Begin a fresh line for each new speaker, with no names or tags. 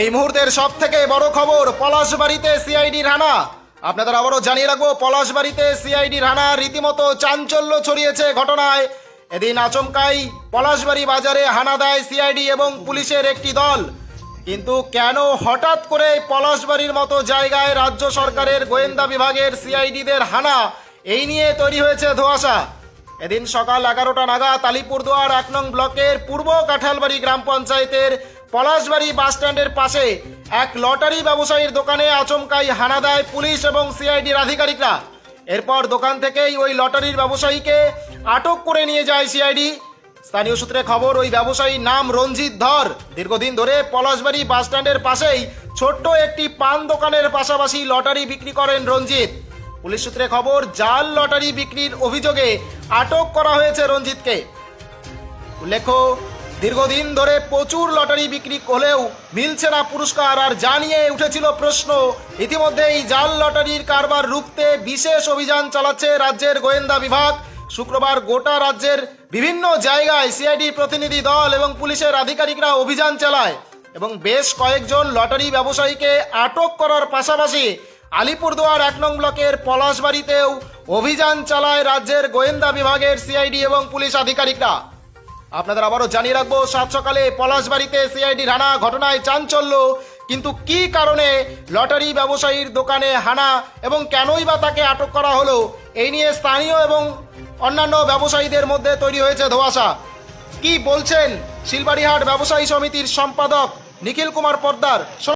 এই মুহূর্তের সব থেকে বড় খবর, পলাশবাড়িতে সিআইডির হানা। আপনাদের আবারও জানিয়ে রাখবো, পলাশবাড়িতে সিআইডির হানা রীতিমতো চাঞ্চল্য ছড়িয়েছে ঘটনায়। এদিন আচমকাই পলাশবাড়ি বাজারে হানা দেয় সিআইডি এবং পুলিশের একটি দল। কিন্তু কেন হঠাৎ করে পলাশবাড়ির মতো জায়গায় রাজ্য সরকারের গোয়েন্দা বিভাগের সিআইডিদের হানা, এই নিয়ে তৈরি হয়েছে ধোঁয়াশা। এদিন সকাল 11টা নাগাদ আলিপুরদুয়ার 1 নং ব্লকের পূর্ব কাঁঠালবাড়ি গ্রাম পঞ্চায়েতের পলাশবাড়ি বাসস্ট্যান্ডের পাশে এক লটারি ব্যবসায়ীর দোকানে আচমকাই হানা দেয় পুলিশ এবং সিআইডির আধিকারিকরা। এরপর দোকান থেকেই ওই লটারির ব্যবসায়ীকে আটক করে নিয়ে যায় সিআইডি। স্থানীয় সূত্রে খবর, ওই ব্যবসায়ীর নাম রঞ্জিত ধর। দীর্ঘদিন ধরে পলাশবাড়ি বাসস্ট্যান্ডের পাশেই ছোট্ট একটি পান দোকানের পাশাপাশি লটারি বিক্রি করেন রঞ্জিত। পুলিশ সূত্রে খবর, জাল লটারি বিক্রির অভিযোগে আটক করা হয়েছে রঞ্জিতকে। উল্লেখ্য, দীর্ঘদিন ধরে প্রচুর লটারি বিক্রি হলেও মিলছে না পুরস্কার। আর জানিয়ে উঠেছিল প্রশ্ন, ইতিমধ্যে এই জাল লটারির কারবার রুখতে বিশেষ অভিযান চালাচ্ছে রাজ্যের গোয়েন্দা বিভাগ। শুক্রবার গোটা রাজ্যের বিভিন্ন জায়গায় সিআইডি প্রতিনিধি দল এবং পুলিশের আধিকারিকরা অভিযান চালায় এবং বেশ কয়েকজন লটারি ব্যবসায়ীকে আটক করার পাশাপাশি আলিপুরদুয়ার 1 নং ব্লকের পলাশবাড়িতেও অভিযান চালায় রাজ্যের গোয়েন্দা বিভাগের সিআইডি এবং পুলিশ আধিকারিকরা। আপনাদের আবারও জানিয়ে রাখবো, সাত সকালে পলাশবাড়িতে সিআইডির হানা, ঘটনায় চাঞ্চল্য। কিন্তু কি কারণে লটারি ব্যবসায়ীর দোকানে হানা এবং কেনই বা তাকে আটক করা হলো, এই নিয়ে স্থানীয় এবং অন্যান্য ব্যবসায়ীদের মধ্যে তৈরি হয়েছে ধোঁয়াশা। কি বলছেন শিলবাড়িহাট ব্যবসায়ী সমিতির সম্পাদক নিখিল কুমার পোদ্দার।